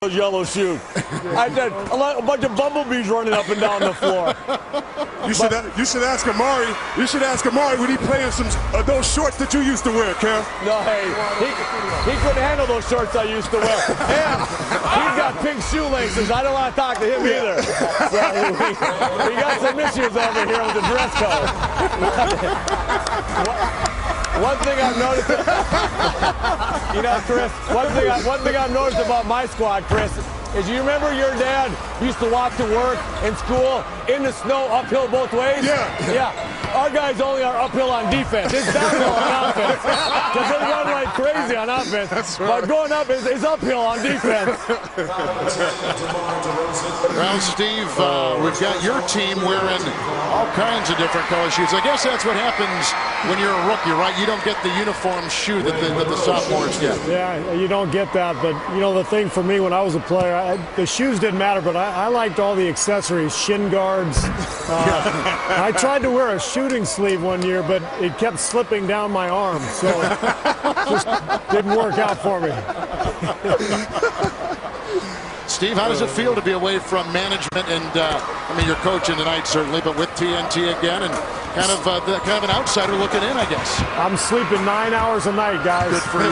those yellow shoes. I said a bunch of bumblebees running up and down the floor. You should ask Amari. You should ask Amari when he playing some those shorts that you used to wear, Cam. No, hey, he couldn't handle those shorts I used to wear. And he's got pink shoelaces. I don't want to talk to him either. So we got some issues over here with the dress code. One thing I've noticed, you know, Chris, one thing I've noticed about my squad, Chris, is you remember your dad used to walk to work in school in the snow uphill both ways? Yeah. Yeah. Our guys only are uphill on defense. It's downhill on offense. Because they run like crazy on offense. That's right. But going up is uphill on defense. Well, Steve, we've got your team wearing all kinds of different color shoes. I guess that's what happens when you're a rookie, right? You don't get the uniform shoe that the sophomores get. Yeah, you don't get that. But, you know, the thing for me when I was a player, the shoes didn't matter, but I liked all the accessories, shin guards. I tried to wear a shooting sleeve one year, but it kept slipping down my arm, so it just didn't work out for me. Steve, how does it feel to be away from management and, I mean, you're coaching tonight certainly, but with TNT again and kind of an outsider looking in, I guess. I'm sleeping 9 hours a night, guys. Good for you.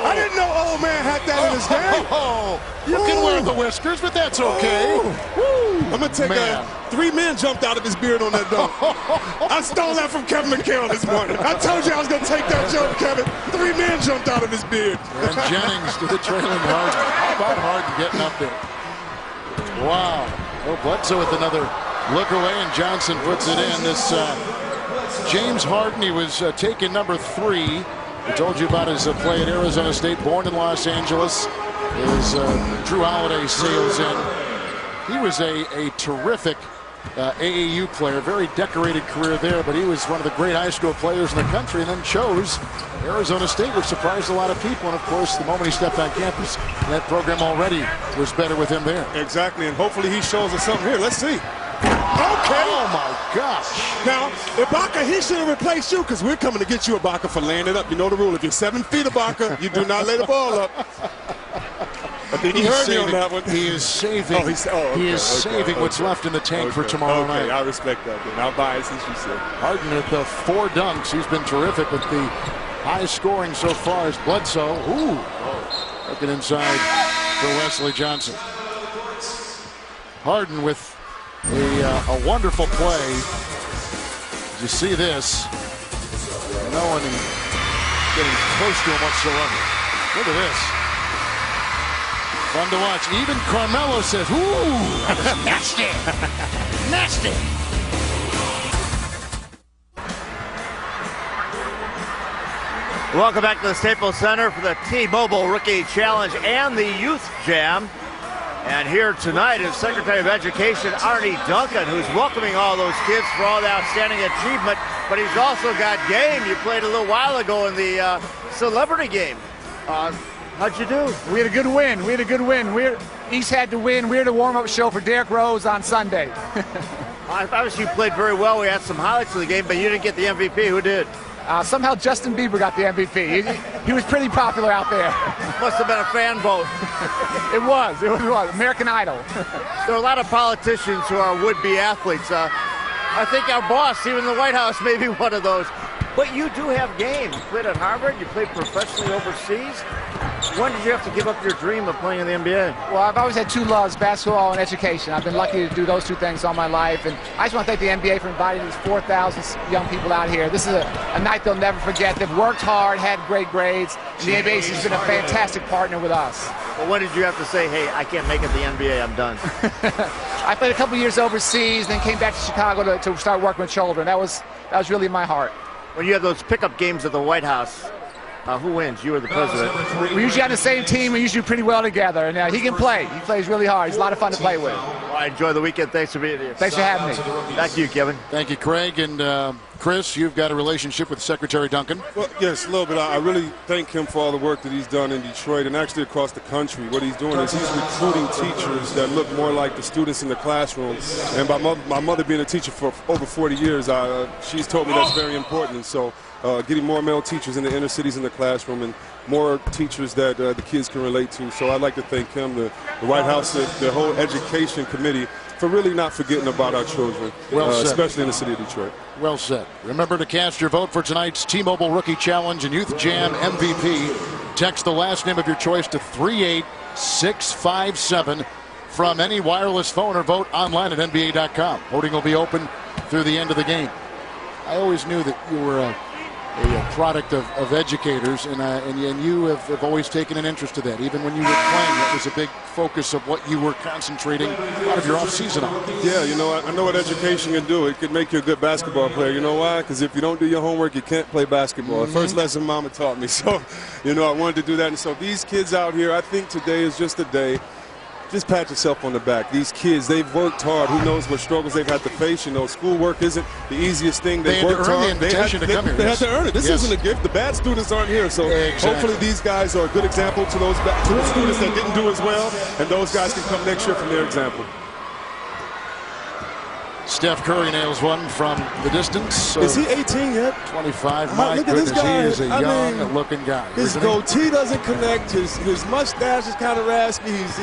I didn't know old man had that in his game. You can wear the whiskers, but that's okay. I'm going to take Man. 3 men jumped out of his beard on that dunk. I stole that from Kevin McHale this morning. I told you I was going to take that joke, Kevin. 3 men jumped out of his beard. And Jennings to the trailing Harden. How about Harden getting up there? Wow. Oh, Bledsoe with another look away, and Johnson puts it in. This James Harden, he was taken number 3. We told you about his play at Arizona State, born in Los Angeles. His Drew Holiday sails in. He was a terrific AAU player, very decorated career there, but he was one of the great high school players in the country and then chose Arizona State, which surprised a lot of people. And, of course, the moment he stepped on campus, that program already was better with him there. Exactly, and hopefully he shows us something here. Let's see. Okay. Oh, my gosh. Now, Ibaka, he should have replaced you because we're coming to get you, Ibaka, for laying it up. You know the rule. If you're 7 feet, Ibaka, you do not lay the ball up. I think he heard me on that one. He is saving. Okay, what's left in the tank for tomorrow night. I respect that. Now bias, as you said. Harden with the 4 dunks. He's been terrific with the high scoring so far as Bledsoe. Ooh. Looking inside for Wesley Johnson. Harden with a wonderful play. You see this. No one getting close to him whatsoever. Look at this. Fun to watch. Even Carmelo says, ooh, that was nasty. Nasty. Welcome back to the Staples Center for the T-Mobile Rookie Challenge and the Youth Jam. And here tonight is Secretary of Education Arnie Duncan, who's welcoming all those kids for all the outstanding achievement, but he's also got game. You played a little while ago in the celebrity game. How'd you do? We had a good win. East had to win. We had a warm-up show for Derrick Rose on Sunday. Obviously, you played very well. We had some highlights of the game, but you didn't get the MVP. Who did? Somehow Justin Bieber got the MVP. He was pretty popular out there. Must have been a fan vote. It was. American Idol. There are a lot of politicians who are would-be athletes. I think our boss, even the White House, may be one of those. But you do have game. You played at Harvard. You played professionally overseas. When did you have to give up your dream of playing in the NBA? Well, I've always had 2 loves, basketball and education. I've been lucky to do those 2 things all my life. And I just want to thank the NBA for inviting these 4,000 young people out here. This is a night they'll never forget. They've worked hard, had great grades. And the NBA has been a fantastic partner with us. Well, when did you have to say, hey, I can't make it the NBA, I'm done? I played a couple years overseas, then came back to Chicago to start working with children. That was really in my heart. When you have those pickup games at the White House, who wins, you or the president? We usually on the same team. We usually do pretty well together. And he can play. He plays really hard. He's a lot of fun to play with. Well, I enjoy the weekend. Thanks for being here. Thanks for having me. Thank you, Kevin. Thank you, Craig. And Chris, you've got a relationship with Secretary Duncan. Well, yes, a little bit. I really thank him for all the work that he's done in Detroit and actually across the country. What he's doing is he's recruiting teachers that look more like the students in the classroom. And by my mother being a teacher for over 40 years, she's told me that's very important. And so getting more male teachers in the inner cities in the classroom and more teachers that the kids can relate to. So I'd like to thank him, the White House, the whole education committee, for really not forgetting about our children, especially in the city of Detroit. Well said. Remember to cast your vote for tonight's T-Mobile Rookie Challenge and Youth Jam MVP. Text the last name of your choice to 38657 from any wireless phone, or vote online at NBA.com. Voting will be open through the end of the game. I always knew that you were a product of educators, and you have always taken an interest to that. Even when you were playing, it was a big focus of what you were concentrating a lot of your off-season on. Yeah, you know, I know what education can do. It could make you a good basketball player. You know why? Because if you don't do your homework, you can't play basketball. The first lesson Mama taught me. So, you know, I wanted to do that. And so these kids out here, I think today is just a day. Just pat yourself on the back. These kids, they've worked hard. Who knows what struggles they've had to face. You know, schoolwork isn't the easiest thing. They worked hard. They had to earn it. This isn't a gift. The bad students aren't here. So hopefully these guys are a good example to those students that didn't do as well. And those guys can come next year from their example. Steph Curry nails one from the distance. Is he 18 yet? 25. My look at goodness, this guy. he is a young-looking guy. His goatee doesn't connect. His mustache is kind of raspy. He's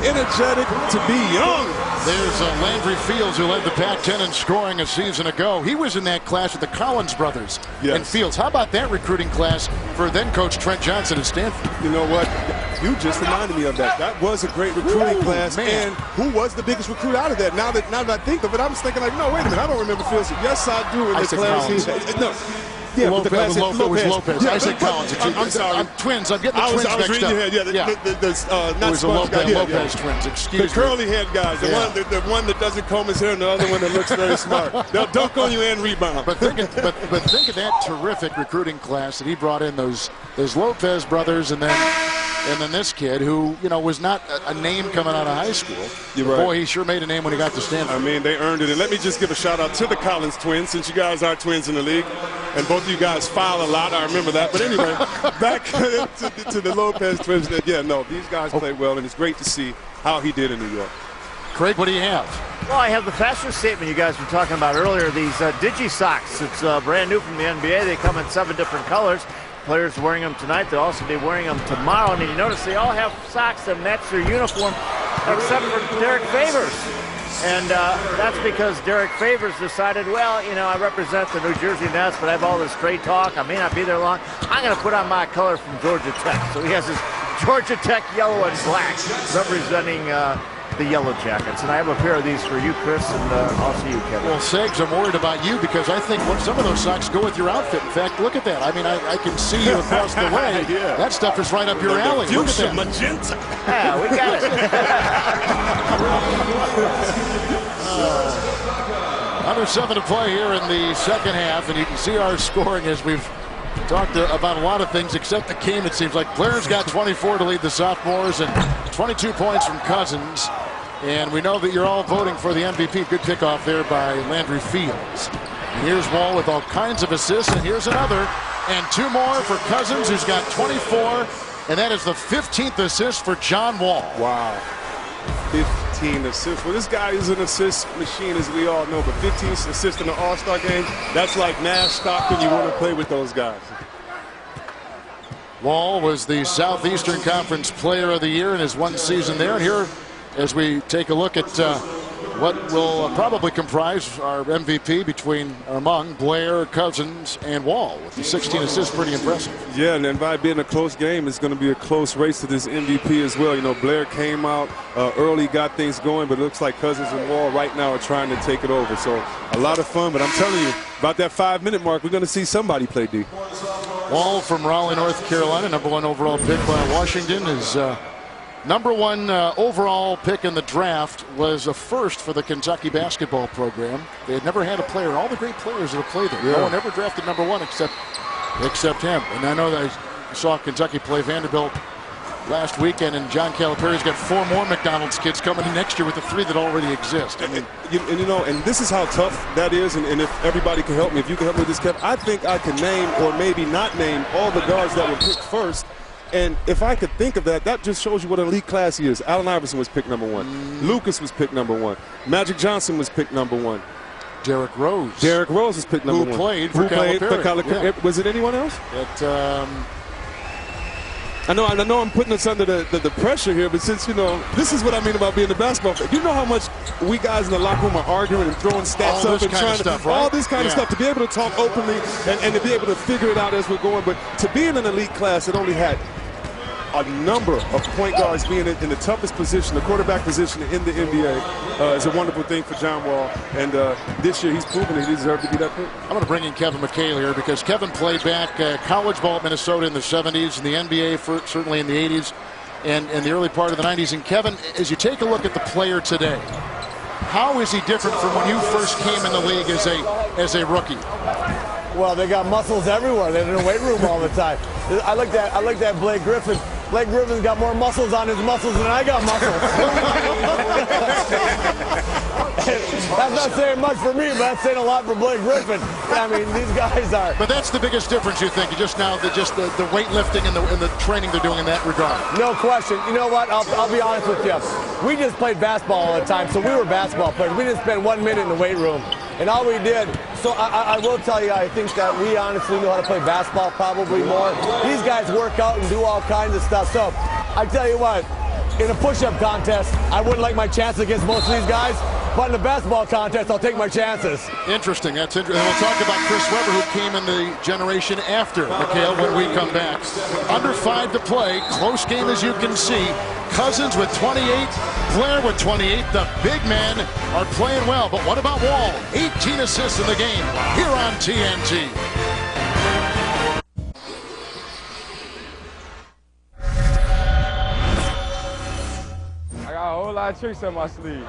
energetic to be young. There's Landry Fields, who led the Pac-10 in scoring a season ago. He was in that class with the Collins brothers and Fields. How about that recruiting class for then-coach Trent Johnson at Stanford? You know what? You just reminded me of that. That was a great recruiting class. Man. And who was the biggest recruit out of that? Now that I think of it, I'm just thinking like, no, wait a minute. I don't remember Fields. Yes, I do. In the class. No. Yeah, Lopez, it was Lopez. Yeah, I said Collins. I'm sorry. I'm twins. I'm getting the twins I was mixed reading up. your head. Not it was the Lopez yeah. twins. Excuse me. The curly head guys. The one that doesn't comb his hair, and the other one that looks very smart. They'll dunk on you and rebound. But think of that terrific recruiting class that he brought in. Those Lopez brothers, and then this kid who, you know, was not a name coming out of high school. Boy, he sure made a name when he got to Stanford. I mean, they earned it. And let me just give a shout out to the Collins twins, since you guys are twins in the league, and both of you guys foul a lot. I remember that. But anyway, back to the Lopez twins. Yeah, no, these guys played well, and it's great to see how he did in New York. Craig, what do you have? Well, I have the fashion statement you guys were talking about earlier. These Digi socks. It's brand new from the NBA. They come in 7 different colors. Players wearing them tonight. They'll also be wearing them tomorrow. And you notice they all have socks that match their uniform, except for Derek Favors. And that's because Derek Favors decided, well, you know, I represent the New Jersey Nets, but I have all this trade talk. I may not be there long. I'm going to put on my color from Georgia Tech. So he has his Georgia Tech yellow and black representing the Yellow Jackets. And I have a pair of these for you, Chris, and also you, Kevin. Well, Segs, I'm worried about you because I think some of those socks go with your outfit. In fact, look at that. I mean, I can see you across the way. Yeah. That stuff is right up your alley. Look at that. Magenta. Yeah, we got it. Under 7 to play here in the second half, and you can see our scoring as we've talked about a lot of things except the game. It seems like Blair's got 24 to lead the sophomores and 22 points from Cousins. And we know that you're all voting for the MVP. Good pickoff there by Landry Fields. And here's Wall with all kinds of assists, and here's another. And 2 more for Cousins, who's got 24. And that is the 15th assist for John Wall. Wow. 15 assists. Well, this guy is an assist machine, as we all know, but 15 assists in the All-Star game, that's like Nash, Stockton. You want to play with those guys. Wall was the Southeastern Conference Player of the Year in his 1 season there. And here, as we take a look at what will probably comprise our MVP among Blair, Cousins, and Wall, with the 16 assists, pretty impressive. Yeah, and then by being a close game, it's going to be a close race to this MVP as well. You know, Blair came out early, got things going, but it looks like Cousins and Wall right now are trying to take it over. So a lot of fun, but I'm telling you, about that 5-minute mark, we're going to see somebody play D. Wall from Raleigh, North Carolina, #1 overall pick by Washington, is #1 overall pick in the draft, was a first for the Kentucky basketball program. They had never had a player, all the great players that have played there. No one ever drafted #1 except him. And I know that I saw Kentucky play Vanderbilt last weekend, and John Calipari's got 4 more McDonald's kids coming in next year with the 3 that already exist. I mean, and this is how tough that is, and if everybody can help me, if you can help me with this, Kev, I think I can name, or maybe not name, all the guards that were picked first. And if I could think of that, that just shows you what an elite class he is. Allen Iverson was picked #1. Lucas was picked #1. Magic Johnson was picked #1. Derrick Rose. Derrick Rose was picked #1. Who played for Calipari. Was it anyone else? I know I'm putting us under the pressure here, but since, this is what I mean about being a basketball fan. You know how much we guys in the locker room are arguing and throwing stats up and trying to, all this kind of stuff, to be able to talk openly and to be able to figure it out as we're going. But to be in an elite class that only had a number of point guards being in the toughest position, the quarterback position in the NBA, is a wonderful thing for John Wall. And this year he's proven that he deserved to be that pick. I'm going to bring in Kevin McHale here because Kevin played back college ball at Minnesota in the 70s and the NBA certainly in the 80s and the early part of the 90s. And Kevin, as you take a look at the player today, how is he different from when you first came in the league as a rookie? Well, they got muscles everywhere. They're in the weight room all the time. I like that Blake Griffin. Blake Griffin's got more muscles on his muscles than I got muscles. That's not saying much for me, but that's saying a lot for Blake Griffin. I mean, these guys are. But that's the biggest difference, you think, just now, the weightlifting and the training they're doing in that regard. No question. You know what? I'll be honest with you. We just played basketball all the time, so we were basketball players. We didn't spend 1 minute in the weight room. And all we did, so I will tell you, I think that we honestly know how to play basketball probably more. These guys work out and do all kinds of stuff. So I tell you what, in a push-up contest, I wouldn't like my chances against most of these guys. But in a basketball contest, I'll take my chances. Interesting. That's interesting. And we'll talk about Chris Webber, who came in the generation after McHale when we come back. Under 5 to play. Close game, as you can see. Cousins with 28. Blair with 28. The big men are playing well. But what about Wall? 18 assists in the game here on TNT. I got a whole lot of tricks up my sleeve.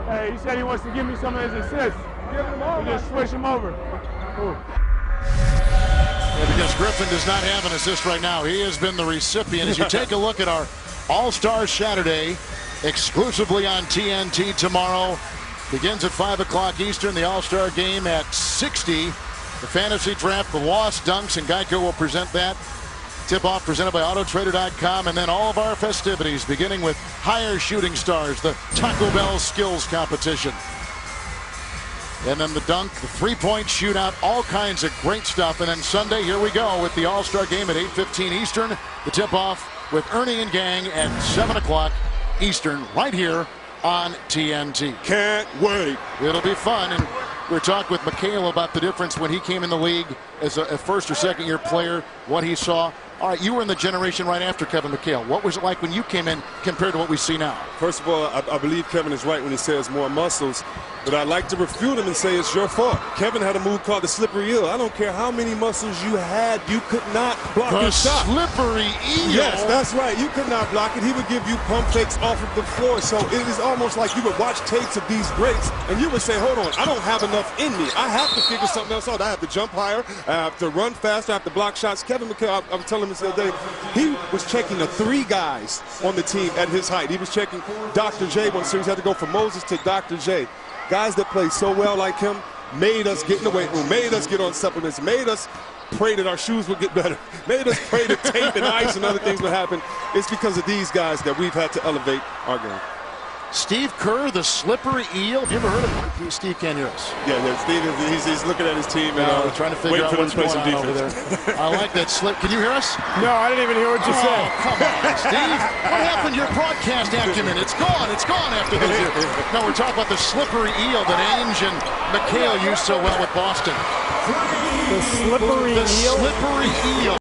Hey, he said he wants to give me some of his assists. Give him over. Just switch him over. Yeah, because Griffin does not have an assist right now. He has been the recipient. As you take a look at our All-Star Saturday, exclusively on TNT tomorrow. Begins at 5 o'clock Eastern. The All-Star game at 60. The fantasy draft, the Lost Dunks, and Geico will present that. Tip-off presented by Autotrader.com, and then all of our festivities, beginning with Higher Shooting Stars, the Taco Bell Skills Competition. And then the dunk, the three-point shootout, all kinds of great stuff. And then Sunday, here we go with the All-Star game at 8:15 Eastern. The tip-off with Ernie and Gang at 7 o'clock Eastern, right here on TNT. Can't wait. It'll be fun. And we're talking with McHale about the difference when he came in the league as a first or second year player, what he saw. All right, you were in the generation right after Kevin McHale. What was it like when you came in compared to what we see now? First of all, I believe Kevin is right when he says more muscles, but I'd like to refute him and say it's your fault. Kevin had a move called the slippery eel. I don't care how many muscles you had, you could not block his shot. Slippery eel? Yes, that's right. You could not block it. He would give you pump fakes off of the floor. So it is almost like you would watch tapes of these greats, and you would say, hold on, I don't have enough in me. I have to figure something else out. I have to jump higher. I have to run faster. I have to block shots. Kevin McHale, I was telling him this the other day, he was checking the 3 guys on the team at his height. He was checking Dr. J one series. He had to go from Moses to Dr. J. Guys that play so well like him made us get in the weight room, made us get on supplements, made us pray that our shoes would get better, made us pray that tape and ice and other things would happen. It's because of these guys that we've had to elevate our game. Steve Kerr, the slippery eel. Have you ever heard of him? Steve can't hear us. Yeah, Steve, he's looking at his team and trying to figure out what's going on over there. I like that slip. Can you hear us? No, I didn't even hear what you said. Come on, Steve. What happened to your broadcast acumen? It's gone. It's gone after this year. No, we're talking about the slippery eel that Ainge and McHale used so well with Boston. The slippery eel? The slippery eel.